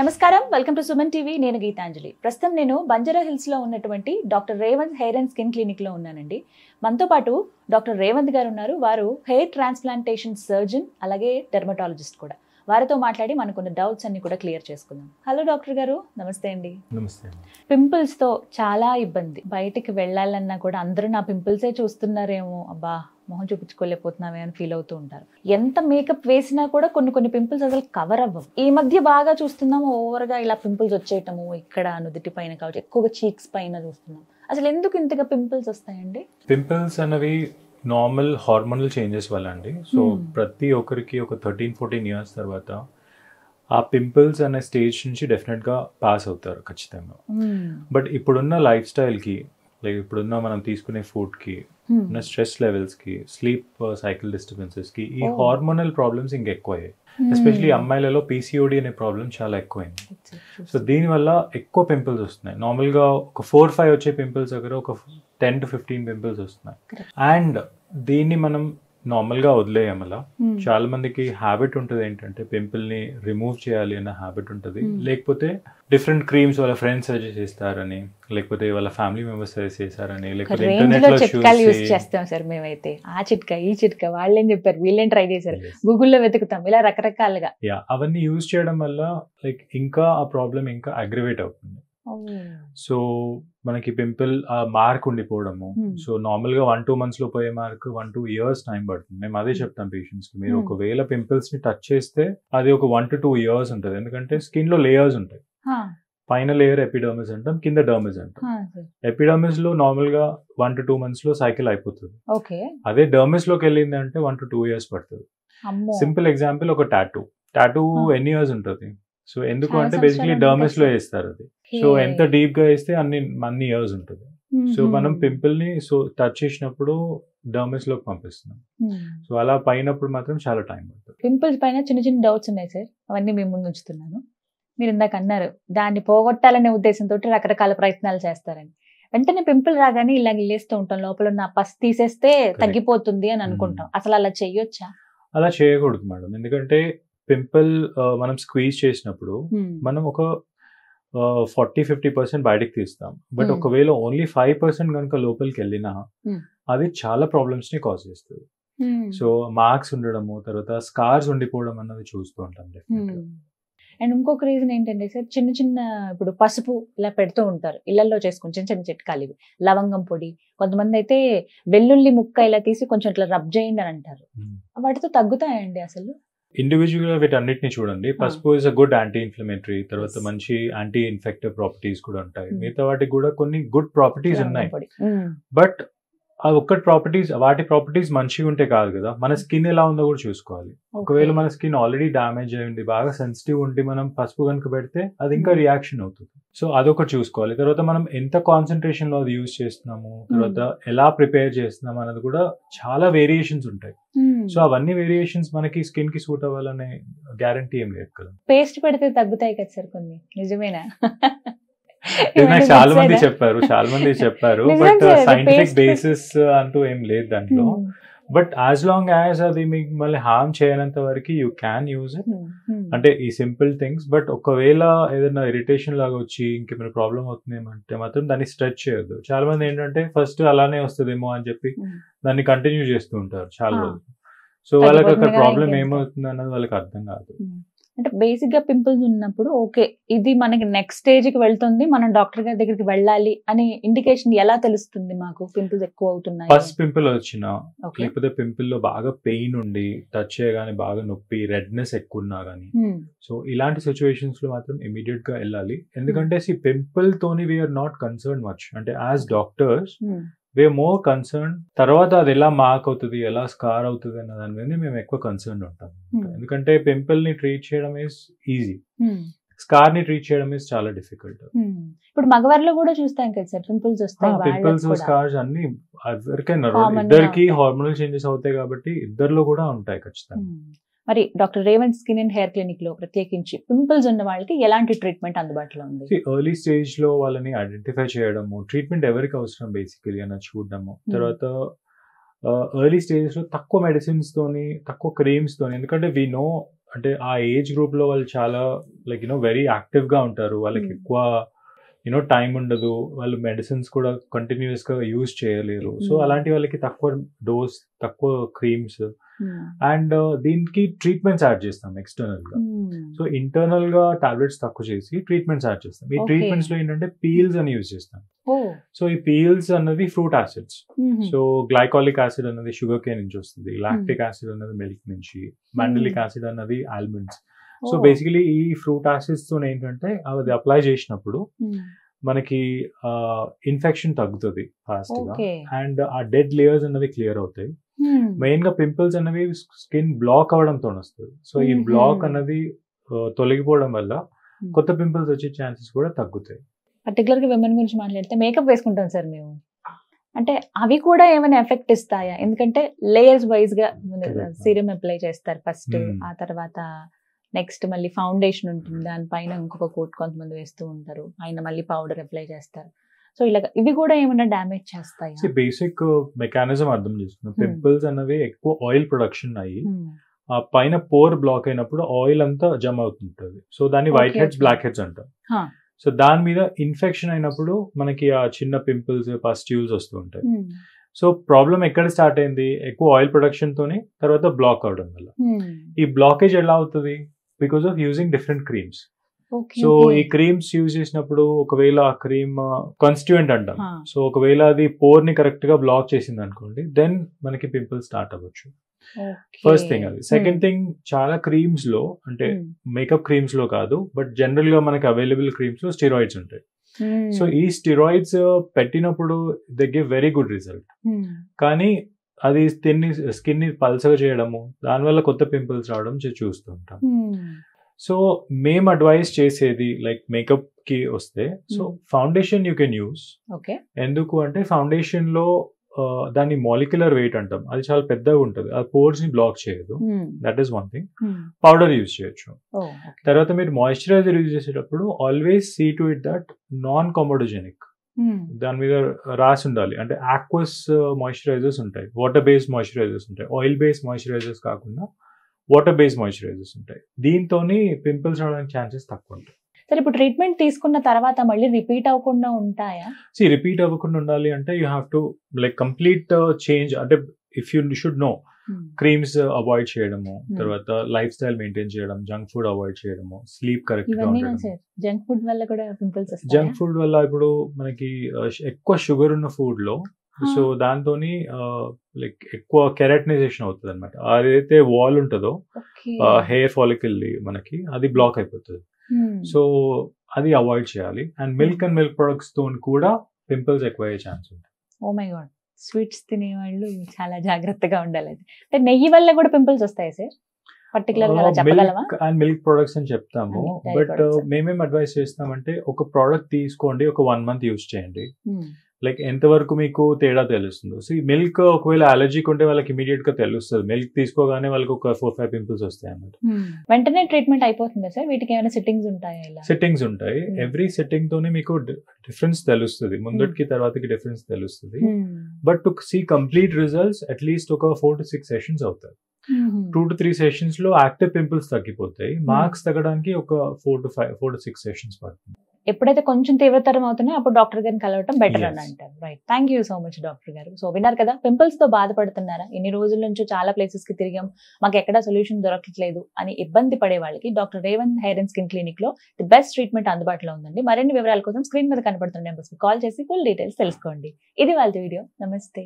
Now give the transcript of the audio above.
నమస్కారం, welcome to Suman TV. నేను గీతాంజలి. ప్రస్తుతం నేను బంజారా హిల్స్ లో ఉన్నటువంటి doctor Revanth hair and skin clinic లో ఉన్నానండి. మనతో పాటు డాక్టర్ రేవంత్ గారు ఉన్నారు. వారు హెయిర్ ట్రాన్స్ప్లాంటేషన్ సర్జన్, అలాగే డెర్మటాలజిస్ట్ కూడా. వారితో మాట్లాడి మనకున్న డౌట్స్ అన్ని కూడా క్లియర్ చేసుకుందాం. హలో డాక్టర్ గారు, నమస్తే అండి. నమస్తే. పింపుల్స్ తో చాలా ఇబ్బంది. బయటికి వెళ్ళాలన్నా కూడా అందరూ నా పింపుల్సే చూస్తున్నారేమో, అబ్బా మొహం చూపించుకోలేకపోతున్నామే అని ఫీల్ అవుతూ ఉంటారు. ఎంత మేకప్ వేసినా కూడా కొన్ని పింపుల్స్ అసలు కవర్ అవ్వవు. ఈ మధ్య బాగా చూస్తున్నాము, ఓవర్ గా ఇలా పింపుల్స్ వచ్చేయటము, ఇక్కడ నుదుటి పైన కావచ్చు, ఎక్కువగా చీక్స్ పైన చూస్తున్నాం. అసలు ఎందుకు ఇంతగా పింపుల్స్ వస్తాయండి? పింపుల్స్ అనేవి నార్మల్ హార్మోనల్ చేంజెస్ వల్ల అండి. సో ప్రతి ఒక్కరికి ఒక 13-14 ఇయర్స్ తర్వాత ఆ పింపుల్స్ అనే స్టేజ్ నుంచి డెఫినెట్గా పాస్ అవుతారు ఖచ్చితంగా. బట్ ఇప్పుడున్న లైఫ్ స్టైల్కి, లైక్ ఇప్పుడున్న మనం తీసుకునే ఫుడ్కి, ఉన్న స్ట్రెస్ లెవెల్స్కి, స్లీప్ సైకిల్ డిస్టర్బెన్సెస్కి ఈ హార్మోనల్ ప్రాబ్లమ్స్ ఇంకా ఎక్కువయ్యాయి. ఎస్పెషలీ అమ్మాయిలలో PCOD అనే ప్రాబ్లం చాలా ఎక్కువైంది. సో దీనివల్ల ఎక్కువ పింపుల్స్ వస్తున్నాయి. నార్మల్గా ఒక 4-5 వచ్చే పింపుల్స్ దగ్గర ఒక 10-15 పింపుల్స్ వస్తున్నాయి. అండ్ దీన్ని మనం నార్మల్గా వదిలేయం. అలా చాలా మందికి హ్యాబిట్ ఉంటుంది ఏంటంటే పింపుల్ని రిమూవ్ చేయాలి అన్న హ్యాబిట్ ఉంటుంది. లేకపోతే డిఫరెంట్ క్రీమ్స్ వాళ్ళ ఫ్రెండ్స్ సజెస్ట్ చేస్తారని, లేకపోతే వాళ్ళ ఫ్యామిలీ మెంబర్స్ సజెస్ట్ చేస్తారని, లేకపోతే ఇంటర్నెట్ లో చిట్కాలు యూస్ చేస్తాం సార్ మేమైతే. ఆ చిట్కా ఈ చిట్కా వాళ్ళేం చెప్పారు, వీళ్ళేం ట్రై చేశారు, గూగుల్లో వెతుకుతాం, ఇలా రకరకాలుగా. అవన్నీ యూజ్ చేయడం వల్ల లైక్ ఇంకా ఆ ప్రాబ్లం ఇంకా అగ్రివేట్ అవుతుంది. సో మనకి పింపుల్ ఆ మార్క్ ఉండిపోవడము. సో నార్మల్ గా 1-2 months లో పోయే మార్క్ 1-2 years టైం పడుతుంది. మేము అదే చెప్తాం పేషెంట్స్ కి, మీరు ఒకవేళ పింపుల్స్ ని టచ్ చేస్తే అది ఒక 1-2 years ఉంటుంది. ఎందుకంటే స్కిన్ లో లేయర్స్ ఉంటాయి. పైన లేయర్ ఎపిడర్మిస్ అంటాం, కింద డర్మిస్ అంటాం. ఎపిడర్మిస్ లో నార్మల్ గా 1-2 months లో సైకిల్ అయిపోతుంది. అదే డర్మిస్ లోకి వెళ్ళింది అంటే 1-2 years పడుతుంది. సింపుల్ ఎగ్జాంపుల్, ఒక టాటూ ఎన్ని ఇయర్స్ ఉంటుంది? సో ఎందుకు అంటే బేసిక్లీ డర్మిస్ లో వేస్తారు అది. సో ఎంత డీప్ గా వేస్తే అన్ని ఇయర్స్ ఉంటుంది. సో మనం పింపుల్ ని టచ్ చేసినప్పుడు డర్మిస్ లోకి పంపిస్తున్నాం. సో అలా పైనప్పుడు మాత్రం చాలా టైం పడుతుంది. పింపుల్స్ పైన చిన్న చిన్న డౌట్స్ ఉన్నాయి సార్, అవన్నీ మేము ముందు ఉంచుతున్నాను. మీరు ఇందాక అన్నారు దాన్ని పోగొట్టాలనే ఉద్దేశంతో రకరకాల ప్రయత్నాలు చేస్తారని. వెంటనే పింపుల్ రాగానే ఇలా గిల్లేస్తూ ఉంటాం, లోపల ఉన్న పస్ తీసేస్తే తగ్గిపోతుంది అని అనుకుంటాం. అసలు అలా చెయ్యొచ్చా? అలా చేయకూడదు మేడం. ఎందుకంటే పింపుల్ మనం స్క్వీజ్ చేసినప్పుడు మనం ఒక 40-50% బయటకు తీస్తాం. బట్ ఒకవేళ ఓన్లీ 5% కనుక లోపలికి వెళ్ళినా అది చాలా ప్రాబ్లమ్స్ ని కాజ్ చేస్తుంది. సో మార్క్స్ ఉండడము, తర్వాత స్కార్స్ ఉండిపోవడం అన్నది చూస్తూ ఉంటాం. అండ్ ఇంకొక రీజన్ ఏంటంటే సార్, చిన్న చిన్న ఇప్పుడు పసుపు ఇలా పెడుతూ ఉంటారు ఇళ్లలో చేసుకుని, చిన్న చిన్న చిట్కాలు ఇవి. లవంగం పొడి, కొంతమంది అయితే వెల్లుల్లి ముక్క ఇలా తీసి కొంచెం ఇట్లా రబ్ చేయండి అని అంటారు. వాటితో తగ్గుతాయండి అసలు? ఇండివిజువల్ గా వీటన్నిటిని చూడండి. పసుపు is a good anti inflammatory, తర్వాత మంచి యాంటీ ఇన్ఫెక్టివ్ ప్రాపర్టీస్ కూడా ఉంటాయి. మిగతా వాటికి కూడా కొన్ని గుడ్ ప్రాపర్టీస్ ఉన్నాయి. బట్ ఆ ఒక్కటి వాటి ప్రాపర్టీస్ మంచిగా ఉంటే కాదు కదా, మన స్కిన్ ఎలా ఉందో కూడా చూసుకోవాలి. ఒకవేళ మన స్కిన్ ఆల్రెడీ డ్యామేజ్ అయ్యింది, బాగా సెన్సిటివ్ ఉండి మనం పసుపు కనుక పెడితే అది ఇంకా రియాక్షన్ అవుతుంది. సో అదొకటి చూసుకోవాలి. తర్వాత మనం ఎంత కాన్సన్ట్రేషన్ లో అది యూజ్ చేస్తున్నాము, తర్వాత ఎలా ప్రిపేర్ చేస్తున్నాము అన్నది కూడా చాలా వేరియేషన్స్ ఉంటాయి. సో అవన్నీ వేరియేషన్స్ మనకి స్కిన్ కి సూట్ అవ్వాలనే గ్యారంటీ ఏం లేదు కదా. పేస్ట్ పెడితే తగ్గుతాయి కదా సార్ కొన్ని, నిజమేనా? నాకు చాలా మంది చెప్పారు, బట్ సైంటిఫిక్ బేసిస్ అంటూ ఏం లేదు దాంట్లో. బట్ యాజ్ లాంగ్ యాజ్ అది మీకు మళ్ళీ హార్మ్ చేయనంత వరకు యూ క్యాన్ యూజ్ ఇట్. అంటే ఈ సింపుల్ థింగ్స్. బట్ ఒకవేళ ఏదైనా ఇరిటేషన్ లాగా వచ్చి ఇంకేమైనా ప్రాబ్లం అవుతుంది అంటే మాత్రం దాన్ని స్ట్రెచ్ చేయొద్దు. చాలా మంది ఏంటంటే ఫస్ట్ అలానే వస్తుందేమో అని చెప్పి దాన్ని కంటిన్యూ చేస్తూ ఉంటారు చాలా రోజులు. సో వాళ్ళకి అక్కడ ప్రాబ్లం ఏమవుతుంది అన్నది వాళ్ళకి అర్థం కాదు. అంటే బేసిక్ గా పింపుల్స్ ఉన్నప్పుడు ఓకే, ఇది మనకి నెక్స్ట్ స్టేజ్ కి వెళ్తుంది, మనం డాక్టర్ గారి దగ్గరికి వెళ్ళాలి అని ఇండికేషన్ ఎలా తెలుస్తుంది మాకు? పింపుల్స్ ఎక్కువ అవుతున్నాయి, ఫస్ట్ పింపుల్ వచ్చినా, లేకపోతే పింపుల్ లో బాగా పెయిన్ ఉండి టచ్ చేయగానే బాగా నొప్పి, రెడ్నెస్ ఎక్కువ ఉన్నా గానీ, సో ఇలాంటి సిచ్యువేషన్స్ లో మాత్రం ఇమీడియట్ గా వెళ్ళాలి. ఎందుకంటే పింపుల్ తోని వీఆర్ నాట్ కన్సర్న్ మచ్. అంటే as doctors we are more concern తర్వాత అది ఎలా మార్క్ అవుతుంది, ఎలా స్కార్ అవుతుంది అన్న దాని మీద మేము ఎక్కువ కన్సర్న్ ఉంటాం. ఎందుకంటే పింపుల్ ని ట్రీట్ చేయడం ఈజ్ ఈజీ, స్కార్ ని ట్రీట్ చేయడం ఈజ్ చాలా డిఫికల్ట్. ఇప్పుడు మగవారిలో కూడా చూస్తాం కదా సార్, పింపుల్స్ వస్తాయి, పింపుల్స్ స్కార్స్ అన్ని ఎవరికైనా, ఇద్దరికి హార్మోనల్ చేంజెస్ అవుతాయి కాబట్టి ఇద్దరిలో కూడా ఉంటాయి ఖచ్చితంగా. మరి doctor Revanth skin and hair clinic లో ప్రత్యేకించి పింపుల్స్ ఉన్న వాళ్ళకి ఎలాంటి ట్రీట్మెంట్ అందుబాటులో ఉంది? ఎర్లీ స్టేజ్ లో వాళ్ళని ఐడెంటిఫై చేయడము, ట్రీట్మెంట్ ఎవరికి అవసరం బేసికలీ అని చూడడము, తర్వాత ఎర్లీ స్టేజెస్ లో తక్కువ మెడిసిన్స్ తోని, తక్కువ క్రీమ్స్ తోని, ఎందుకంటే వి నో అంటే ఆ ఏజ్ గ్రూప్ లో వాళ్ళు చాలా లైక్ వెరీ యాక్టివ్ గా ఉంటారు, వాళ్ళకి ఎక్కువ టైం ఉండదు, వాళ్ళు మెడిసిన్స్ కూడా కంటిన్యూస్ గా యూజ్ చేయలేరు. సో అలాంటి వాళ్ళకి తక్కువ డోస్, తక్కువ క్రీమ్స్ అండ్ దీనికి ట్రీట్మెంట్స్ యాడ్ చేస్తాం ఎక్స్టర్నల్ గా. సో ఇంటర్నల్ గా టాబ్లెట్స్ తక్కువ చేసి ట్రీట్మెంట్స్ యాడ్ చేస్తాం. ఈ ట్రీట్మెంట్స్ లో ఏంటంటే పీల్స్ అని యూజ్ చేస్తాం. సో ఈ పీల్స్ అన్నది fruit acids. So glycolic acid అన్నది షుగర్ కేన్ నుంచి వస్తుంది, లాక్టిక్ యాసిడ్ అన్నది మిల్క్ నుంచి, మాండలిక్ యాసిడ్ అన్నది ఆల్మండ్స్. సో బేసికలీ ఈ ఫ్రూట్ యాసిడ్స్ తో ఏంటంటే అది అప్లై చేసినప్పుడు మనకి ఇన్ఫెక్షన్ తగ్గుతుంది ఫాస్ట్ గా, అండ్ ఆ డెడ్ లేయర్స్ అన్నవి క్లియర్ అవుతాయి. మెయిన్ గా పింపుల్స్ అనేవి స్కిన్ బ్లాక్ అవడంతో వస్తుంది. సో ఈ బ్లాక్ అన్నది తొలగిపోవడం వల్ల కొత్త పింపుల్స్ వచ్చే ఛాన్సెస్ కూడా తగ్గుతాయి. పర్టికులర్ గా విమెన్ గురించి మాట్లాడితే మేకప్ వేసుకుంటాం సార్ మేము, అంటే అవి కూడా ఏమైనా ఎఫెక్ట్ ఇస్తాయా? ఎందుకంటే లేయర్స్ వైజ్ గా సీరం అప్లై చేస్తారు ఫస్ట్, ఆ తర్వాత నెక్స్ట్ మళ్ళీ ఫౌండేషన్ ఉంటుంది, దానిపైన ఇంకొక కోట్ కొంతమంది వేస్తూ ఉంటారు, పైన మళ్ళీ పౌడర్ అప్లై చేస్తారు. సో ఇలా ఇవి కూడా ఏమైనా డ్యామేజ్ చేస్తాయి? బేసిక్ మెకానిజం అర్థం చేసుకున్నాం. పింపుల్స్ అనేవి ఎక్కువ ఆయిల్ ప్రొడక్షన్ అయ్యి ఆ పైన పోర్ బ్లాక్ అయినప్పుడు ఆయిల్ అంతా జమ అవుతుంటది. సో దాన్ని వైట్ హెడ్స్, బ్లాక్ హెడ్స్ అంటారు. సో దాని మీద ఇన్ఫెక్షన్ అయినప్పుడు మనకి ఆ చిన్న పింపుల్స్, పస్ట్యూల్స్ వస్తూ ఉంటాయి. సో ప్రాబ్లం ఎక్కడ స్టార్ట్ అయింది? ఎక్కువ ఆయిల్ ప్రొడక్షన్ తోని తర్వాత బ్లాక్ అవడం వల్ల. ఈ బ్లాకేజ్ ఎలా అవుతుంది? Because of using different creams. So ఈ క్రీమ్స్ యూజ్ చేసినప్పుడు ఒకవేళ ఆ క్రీమ్ కాన్స్టిట్యూయెంట్ అంటాం. సో ఒకవేళ అది పోర్ ని కరెక్ట్ గా బ్లాక్ చేసింది అనుకోండి, దెన్ మనకి పింపుల్స్ స్టార్ట్ అవ్వచ్చు. ఫస్ట్ థింగ్ అది. సెకండ్ థింగ్, చాలా క్రీమ్స్ లో, అంటే మేకప్ క్రీమ్స్ లో కాదు బట్ జనరల్ గా మనకి అవైలబుల్ క్రీమ్స్ లో స్టెరాయిడ్స్ ఉంటాయి. సో ఈ స్టెరాయిడ్స్ పెట్టినప్పుడు they give very good result, కానీ అది స్కిన్ ని పల్సగా చేయడము, దానివల్ల కొత్త పింపుల్స్ రావడం చూస్తూ ఉంటాం. సో మేము అడ్వైస్ చేసేది లైక్ మేకప్ కి వస్తే, so foundation you can use. ఎందుకు అంటే ఫౌండేషన్ లో దాని మాలిక్యులర్ వెయిట్ అంటాం, అది చాలా పెద్దగా ఉంటుంది, అది పోర్స్ ని బ్లాక్ చేయదు. That is one thing. Powder use చేయొచ్చు. తర్వాత మీరు మాయిశ్చరైజర్ యూజ్ చేసేటప్పుడు always see to it that non comedogenic. దాని మీద రాసి ఉండాలి. అంటే ఆక్వస్ మాయిశ్చరైజర్స్ ఉంటాయి, వాటర్ బేస్డ్ మాయిశ్చరైజర్స్ ఉంటాయి, ఆయిల్ బేస్డ్ మాయిశ్చరైజర్స్ కాకుండా వాటర్ బేస్డ్ మాయిశ్చరైజర్స్ ఉంటాయి. దీంతో పింపుల్స్ రావడానికి ఛాన్సెస్ తక్కువ ఉంటాయి. సరే, ఇప్పుడు ట్రీట్మెంట్ తీసుకున్న తర్వాత మళ్ళీ రిపీట్ అవ్వకుండా ఉంటాయా? రిపీట్ అవ్వకుండా ఉండాలి అంటే you have to like complete change. అంటే if you should know, creams avoid చేయడము, తర్వాత లైఫ్ స్టైల్ మెయింటైన్ చేయడం, జంక్ ఫుడ్ అవాయిడ్ చేయడము, స్లీప్ కరెక్ట్ గా ఉండడం. జంక్ ఫుడ్ వల్ల కూడా పింపుల్స్ వస్తాయా? జంక్ ఫుడ్ వల్ల ఇప్పుడు మనకి ఎక్కువ షుగర్ ఉన్న ఫుడ్ లో, సో దాంతో లైక్ ఎక్కువ కెరాటినైజేషన్ అవుతుంది అనమాట. అదైతే వాల్ ఉంటుందో హెయిర్ ఫాలికల్ మనకి అది బ్లాక్ అయిపోతుంది. సో అది అవాయిడ్ చేయాలి. And milk and milk products తో కూడా పింపుల్స్ ఎక్కువ అయ్యే ఛాన్స్ ఉంటుంది. ఓ మై గాడ్, స్వీట్స్ తినేవాళ్ళు చాలా జాగ్రత్తగా ఉండాలి. అంటే నెయ్యి వల్ల కూడా పింపుల్స్ వస్తాయి సార్? పర్టికులర్ గా చెప్పగలమా? అండ్ మిల్క్ ప్రొడక్ట్స్ అని చెప్తాము, బట్ మేమేం అడ్వైస్ చేస్తామంటే ఒక ప్రోడక్ట్ తీసుకోండి, ఒక 1 month యూజ్ చేయండి. లైక్ ఎంతవరకు మీకు తేడా తెలుస్తుందో. సో ఈ మిల్క్ ఒకవేళ అలర్జీకి ఉంటే వాళ్ళకి ఇమీడియట్ గా తెలుస్తుంది. మిల్క్ తీసుకోగానే వాళ్ళకి ఒక 4-5 పింపుల్స్ వస్తాయి అన్నమాట. వెంటనే ట్రీట్మెంట్ అయిపోతుందా సార్? వీటికి ఏమైనా సిట్టింగ్స్ ఉంటాయా? సిట్టింగ్స్ ఉంటాయి. ఎవ్రీ సిట్టింగ్ తోనే మీకు డిఫరెన్స్ తెలుస్తుంది, ముందటికి తర్వాతకి డిఫరెన్స్ తెలుస్తుంది. But to see complete results at least ఒక 4 to 6 సెషన్స్ అవుతాయి. 2 to 3 సెషన్స్ లో యాక్టివ్ పింపుల్స్ తగ్గిపోతాయి. మార్క్స్ తగ్గడానికి ఒక 4 to 6 సెషన్స్ పడుతుంది. ఎప్పుడైతే కొంచెం తీవ్రతరం అవుతున్నాయో అప్పుడు డాక్టర్ గారిని కలవటం బెటర్ అని అంటారు. Right, thank you so much doctor గారు. సో విన్నారు కదా, పింపుల్స్ తో బాధపడుతున్నారా? ఇన్ని రోజుల నుంచి చాలా ప్లేసెస్ కి తిరిగాం, మాకు ఎక్కడా సొల్యూషన్ దొరకట్లేదు అని ఇబ్బంది పడే వాళ్ళకి doctor Revanth hair and skin clinic లో ది బెస్ట్ ట్రీట్మెంట్ అందుబాటులో ఉందండి. మరిన్ని వివరాల కోసం స్క్రీన్ మీద కనపడుతున్న నెంబర్స్ కాల్ చేసి ఫుల్ డీటెయిల్స్ తెలుసుకోండి. ఇది వాళ్ళ వీడియో. నమస్తే.